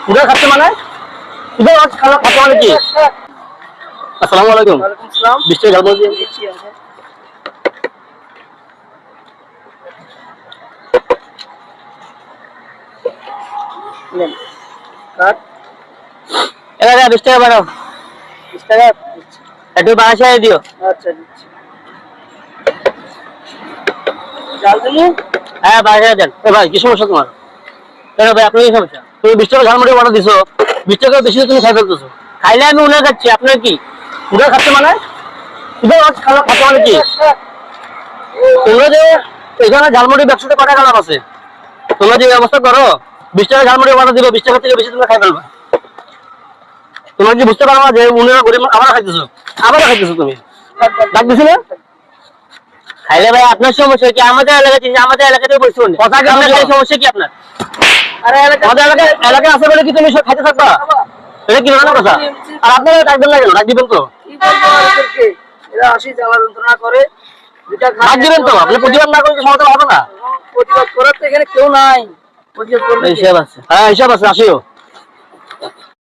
পুরো খাচ্ছে মানে পুরো খাওয়া খাচ্ছে মানে কি? আসসালামু আলাইকুম। ওয়ালাইকুম আসসালাম। 20 টাকা ঝালমুড়ি দিয়ে। দিচ্ছি আছে। নেন। কাট। এবার 20 টাকা বাড়াও। 20 টাকা দিচ্ছি। একটু বাসায় দিও। আচ্ছা দিচ্ছি। ঝালমুড়ি? হ্যাঁ বাসায় দেন। এ ভাই কি সমস্যা তোমার? কেন ভাই আপনার কি সমস্যা? তুমি 20 টাকা ঝালমুড়ি অর্ডার দিছো, 20 টাকা বেশি তুমি খাই ফেলতেছো। খাইলে আমি উনার খাচ্ছি, আপনার কি? পুরো খাচ্ছে মানে পুরো খাওয়া খাচ্ছে মানে কি? তোমরা যে এখানে ঝালমুড়ি ব্যবসাটা কটা খারাপ আছে, তোমরা যে ব্যবস্থা করো 20 টাকা ঝালমুড়ি অর্ডার দিবে, 20 টাকা থেকে বেশি তুমি খাই ফেলবা। তোমরা কি বুঝতে পারো না যে উনারা গরিব আবার খাইতেছো তুমি? ডাক দিছি না? খাইলে ভাই আপনার সমস্যা কি? আমাদের এলাকাতে বলছি কথা কি? আপনার খালি সমস্যা কি আপনার? আরে আমাদের এলাকায় আছে বলে কি তুমি সব খাইতে থাকবা? এটা কি ধরনের কথা? আর আপনারা ডাকবেন না কেন? ডাক দিবেন তো। কি বলবো এদেরকে? এরা আসি জ্বালা যন্ত্রণা করে। দুটা ডাক দিবেন তো। আপনি প্রতিবাদ না করলে সমাধান হবে না। প্রতিবাদ করার তো এখানে কেউ নাই। প্রতিবাদ করবে কে? হিসাব আছে, হ্যাঁ হিসাব আছে, আসিও।